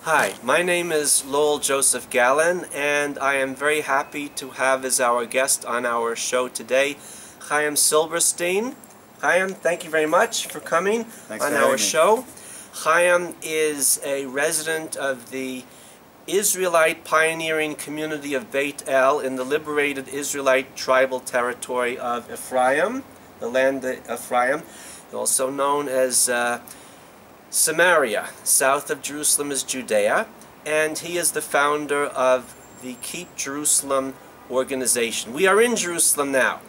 Hi, my name is Lowell Joseph Gallin, and I am very happy to have as our guest on our show today Chaim Silberstein. Chaim, thank you very much for coming on our show. Chaim is a resident of the Israelite pioneering community of Beit El in the liberated Israelite tribal territory of Ephraim, the land of Ephraim, also known as Samaria. South of Jerusalem is Judea, and he is the founder of the Keep Jerusalem organization. We are in Jerusalem now.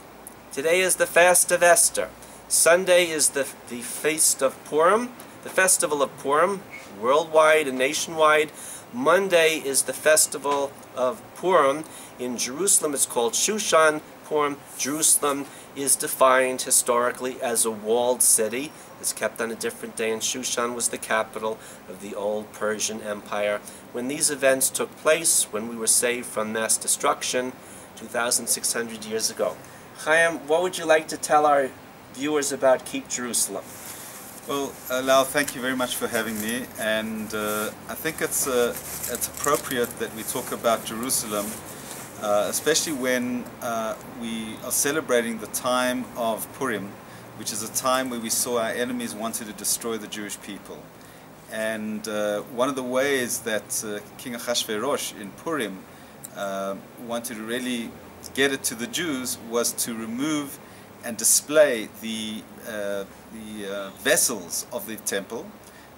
Today is the fast of Esther. Sunday is the feast of Purim, the festival of Purim, worldwide and nationwide. Monday is the festival of Purim. In Jerusalem it's called Shushan Purim. Jerusalem is defined historically as a walled city. It's kept on a different day, and Shushan was the capital of the old Persian Empire. When these events took place, when we were saved from mass destruction 2,600 years ago. Chaim, what would you like to tell our viewers about Keep Jerusalem? Well, Lowell, thank you very much for having me, and I think it's appropriate that we talk about Jerusalem, especially when we are celebrating the time of Purim, which is a time where we saw our enemies wanted to destroy the Jewish people. And one of the ways that King Ahasuerus in Purim wanted to really get it to the Jews was to remove and display the vessels of the temple.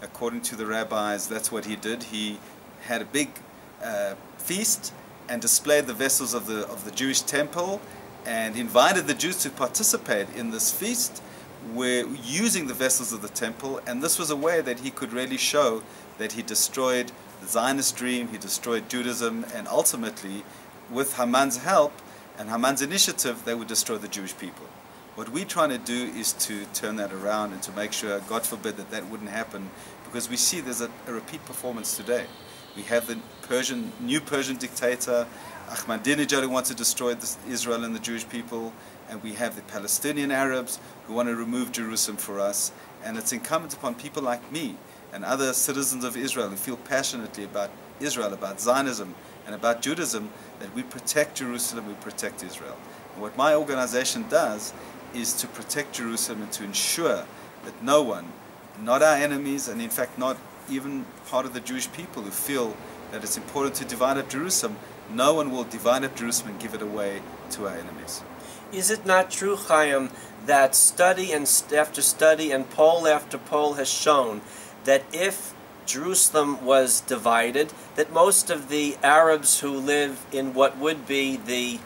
According to the rabbis, that's what he did. He had a big feast and displayed the vessels of the Jewish temple, and invited the Jews to participate in this feast. We're using the vessels of the temple, and this was a way that he could really show that he destroyed the Zionist dream, he destroyed Judaism, and ultimately, with Haman's help and Haman's initiative, they would destroy the Jewish people. What we're trying to do is to turn that around and to make sure, God forbid, that that wouldn't happen, because we see there's a repeat performance today. We have the new Persian dictator, Ahmadinejad, who wants to destroy Israel and the Jewish people, and we have the Palestinian Arabs who want to remove Jerusalem for us. And it's incumbent upon people like me and other citizens of Israel who feel passionately about Israel, about Zionism, and about Judaism, that we protect Jerusalem, we protect Israel. And what my organization does is to protect Jerusalem and to ensure that no one, not our enemies, and in fact not even part of the Jewish people who feel that it's important to divide up Jerusalem, no one will divide up Jerusalem and give it away to our enemies. Is it not true, Chaim, that study after study and poll after poll has shown that if Jerusalem was divided, that most of the Arabs who live in what would be the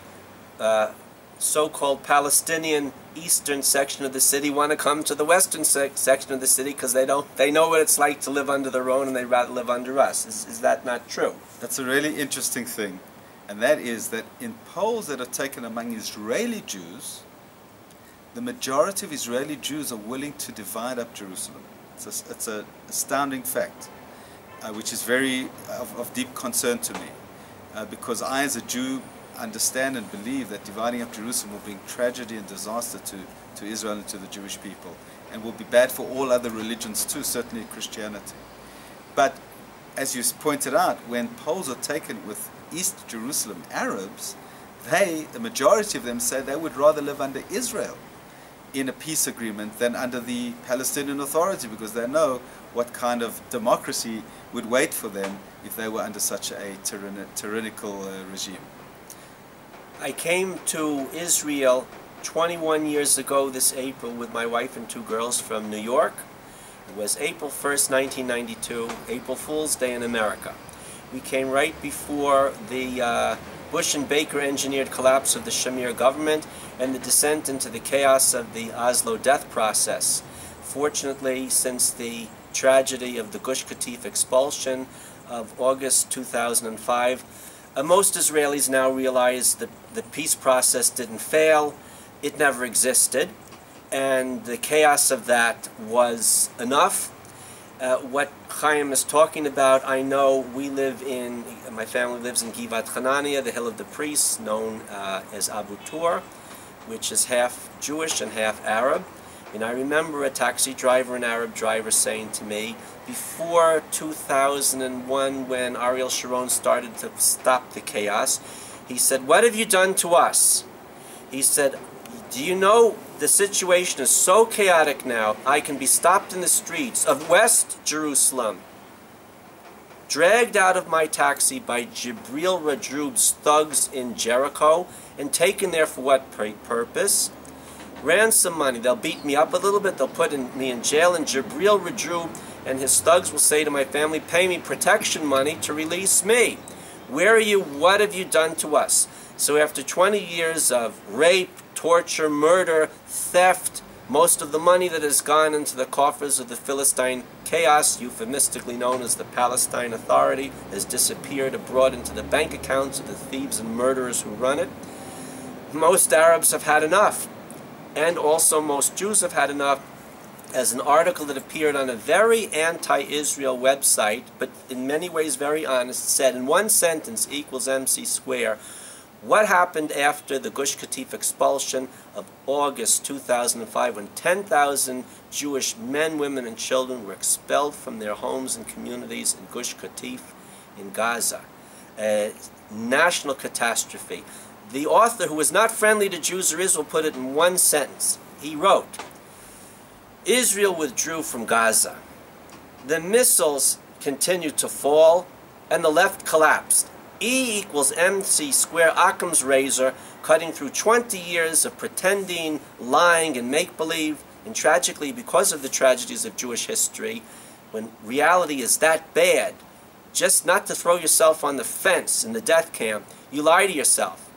so-called Palestinian eastern section of the city want to come to the western section of the city because they know what it's like to live under their own, and they'd rather live under us? Is that not true? That's a really interesting thing, and that is that in polls that are taken among Israeli Jews, the majority of Israeli Jews are willing to divide up Jerusalem. It's an astounding fact, which is very of deep concern to me, because I, as a Jew, understand and believe that dividing up Jerusalem will bring tragedy and disaster to Israel and to the Jewish people, and will be bad for all other religions too, certainly Christianity. But as you pointed out, when polls are taken with East Jerusalem Arabs, the majority of them say they would rather live under Israel in a peace agreement than under the Palestinian Authority, because they know what kind of democracy would wait for them if they were under such a tyrannical regime. I came to Israel 21 years ago this April with my wife and 2 girls from New York. It was April 1st, 1992, April Fool's Day in America. We came right before the Bush and Baker engineered collapse of the Shamir government and the descent into the chaos of the Oslo death process. Fortunately, since the tragedy of the Gush Katif expulsion of August 2005, most Israelis now realize that the peace process didn't fail, it never existed, and the chaos of that was enough. What Chaim is talking about, I know my family lives in Givat Hanania, the Hill of the Priests, known as Abu Tur, which is half Jewish and half Arab. And I remember a taxi driver, an Arab driver, saying to me, before 2001, when Ariel Sharon started to stop the chaos, he said, "What have you done to us?" He said, "Do you know the situation is so chaotic now, I can be stopped in the streets of West Jerusalem, dragged out of my taxi by Jibril Radrub's thugs in Jericho, and taken there for what purpose? Ransom money. They'll beat me up a little bit, they'll put me in jail, and Jibril Radrub and his thugs will say to my family, pay me protection money to release me. Where are you? What have you done to us?" So after 20 years of rape, torture, murder, theft, most of the money that has gone into the coffers of the Philistine chaos, euphemistically known as the Palestine Authority, has disappeared abroad into the bank accounts of the thieves and murderers who run it. Most Arabs have had enough, and also most Jews have had enough. As an article that appeared on a very anti-Israel website, but in many ways very honest, said in one sentence, equals MC square, what happened after the Gush Katif expulsion of August 2005, when 10,000 Jewish men, women, and children were expelled from their homes and communities in Gush Katif in Gaza. A national catastrophe. The author, who was not friendly to Jews or Israel, put it in one sentence. He wrote, Israel withdrew from Gaza. The missiles continued to fall, and the left collapsed. E equals MC square, Occam's razor, cutting through 20 years of pretending, lying, and make-believe, and tragically, because of the tragedies of Jewish history, when reality is that bad, just not to throw yourself on the fence in the death camp, you lie to yourself.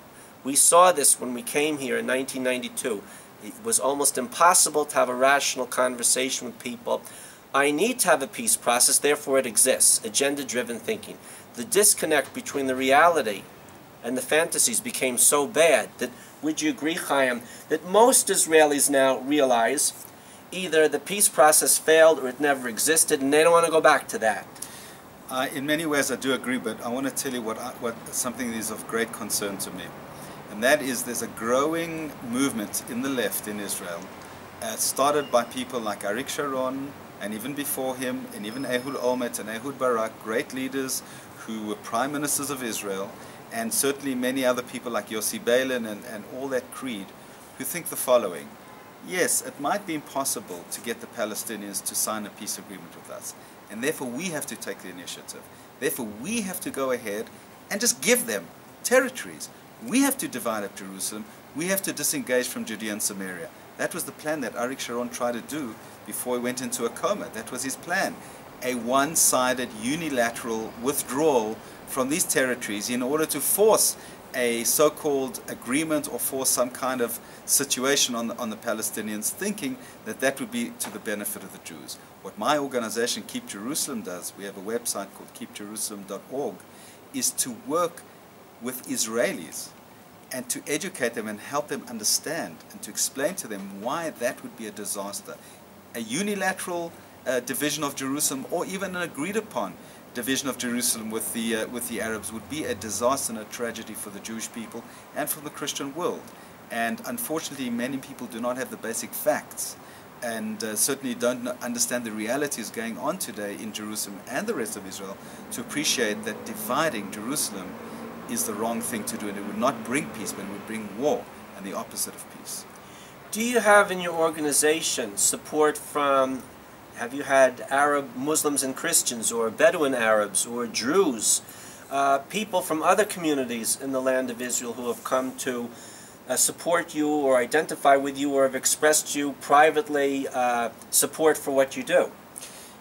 We saw this when we came here in 1992. It was almost impossible to have a rational conversation with people. I need to have a peace process, therefore it exists. Agenda-driven thinking. The disconnect between the reality and the fantasies became so bad that, would you agree, Chaim, that most Israelis now realize either the peace process failed or it never existed, and they don't want to go back to that? In many ways I do agree, but I want to tell you what something that is of great concern to me. And that is, there's a growing movement in the left in Israel, started by people like Arik Sharon, and even before him, and even Ehud Olmert and Ehud Barak, great leaders who were prime ministers of Israel, and certainly many other people like Yossi Beilin and all that creed, who think the following: yes, it might be impossible to get the Palestinians to sign a peace agreement with us, and therefore we have to take the initiative. Therefore we have to go ahead and just give them territories. We have to divide up Jerusalem. We have to disengage from Judea and Samaria. That was the plan that Arik Sharon tried to do before he went into a coma. That was his plan. A one-sided, unilateral withdrawal from these territories in order to force a so-called agreement or force some kind of situation on the Palestinians, thinking that that would be to the benefit of the Jews. What my organization, Keep Jerusalem, does, we have a website called keepjerusalem.org, is to work with Israelis and to educate them and help them understand and to explain to them why that would be a disaster. A unilateral division of Jerusalem, or even an agreed upon division of Jerusalem with the Arabs, would be a disaster and a tragedy for the Jewish people and for the Christian world. And unfortunately many people do not have the basic facts, and certainly don't understand the realities going on today in Jerusalem and the rest of Israel, to appreciate that dividing Jerusalem is the wrong thing to do, and it would not bring peace, but it would bring war and the opposite of peace. Do you have in your organization support from, have you had Arab Muslims and Christians, or Bedouin Arabs, or Druze, people from other communities in the land of Israel who have come to support you or identify with you or have expressed you privately support for what you do?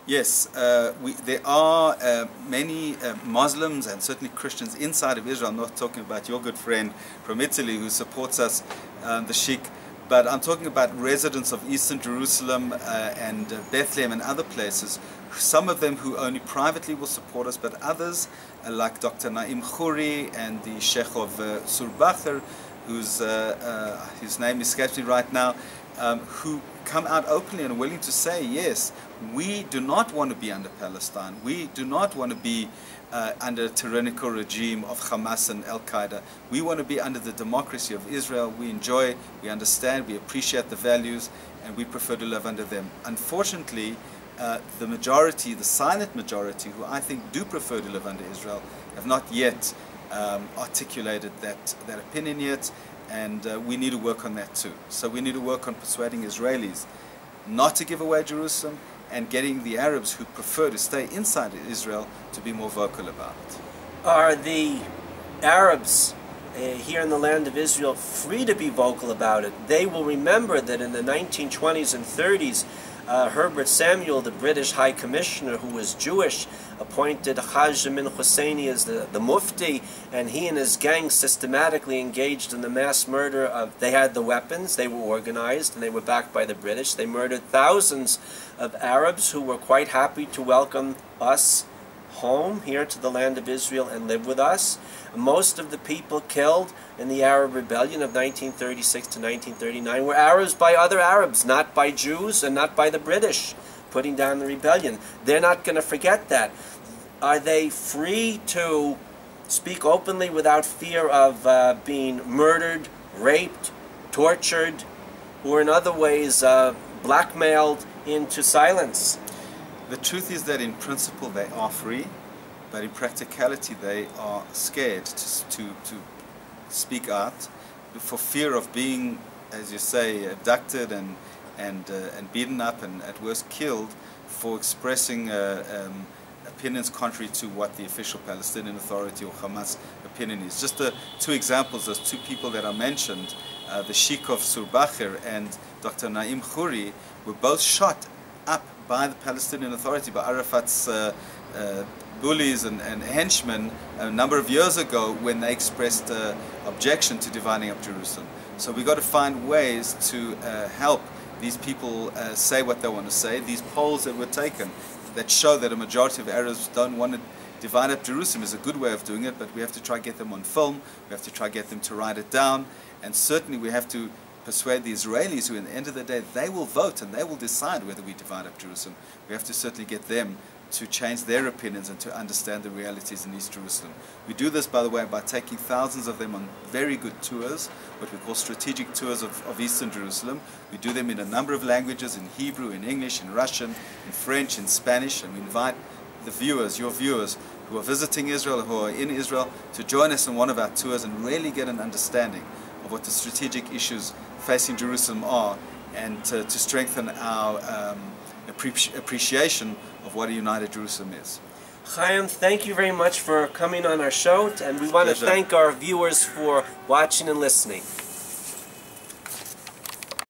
Yes, there are many Muslims and certainly Christians inside of Israel. I'm not talking about your good friend from Italy who supports us, the Sheikh, but I'm talking about residents of Eastern Jerusalem and Bethlehem and other places, some of them who only privately will support us, but others like Dr. Naim Khoury and the Sheikh of Surbacher, whose name escapes me right now, who come out openly and are willing to say, yes, we do not want to be under Palestine. We do not want to be under a tyrannical regime of Hamas and Al-Qaeda. We want to be under the democracy of Israel. We enjoy, we understand, we appreciate the values, and we prefer to live under them. Unfortunately, the majority, the silent majority, who I think do prefer to live under Israel, have not yet articulated that opinion yet, and we need to work on that too. So we need to work on persuading Israelis not to give away Jerusalem, and getting the Arabs who prefer to stay inside Israel to be more vocal about it. Are the Arabs here in the land of Israel free to be vocal about it? They will remember that in the 1920s and 30s, Herbert Samuel, the British High Commissioner, who was Jewish, appointed Haj Amin Husseini as the Mufti, and he and his gang systematically engaged in the mass murder of, they had the weapons, they were organized, and they were backed by the British. They murdered thousands of Arabs who were quite happy to welcome us home here to the land of Israel and live with us. Most of the people killed in the Arab Rebellion of 1936 to 1939 were Arabs by other Arabs, not by Jews and not by the British putting down the rebellion. They're not going to forget that. Are they free to speak openly without fear of being murdered, raped, tortured, or in other ways blackmailed into silence? The truth is that in principle they are free, but in practicality they are scared to speak out for fear of being, as you say, abducted and beaten up and at worst killed for expressing opinions contrary to what the official Palestinian Authority or Hamas opinion is. Just two examples, those two people that I mentioned, the Sheikh of Surbacher and Dr. Naim Khoury, were both shot up by the Palestinian Authority, by Arafat's bullies and henchmen a number of years ago when they expressed objection to dividing up Jerusalem. So we've got to find ways to help these people say what they want to say. These polls that were taken that show that a majority of Arabs don't want to divide up Jerusalem is a good way of doing it, but we have to try to get them on film, we have to try to get them to write it down, and certainly we have to persuade the Israelis who, at the end of the day, they will vote and they will decide whether we divide up Jerusalem. We have to certainly get them to change their opinions and to understand the realities in East Jerusalem. We do this, by the way, by taking thousands of them on very good tours, what we call strategic tours of Eastern Jerusalem. We do them in a number of languages, in Hebrew, in English, in Russian, in French, in Spanish, and we invite the viewers, your viewers, who are visiting Israel, who are in Israel, to join us on one of our tours and really get an understanding of what the strategic issues facing Jerusalem are, and to strengthen our appreciation of what a united Jerusalem is. Chaim, thank you very much for coming on our show, and we want to thank our viewers for watching and listening.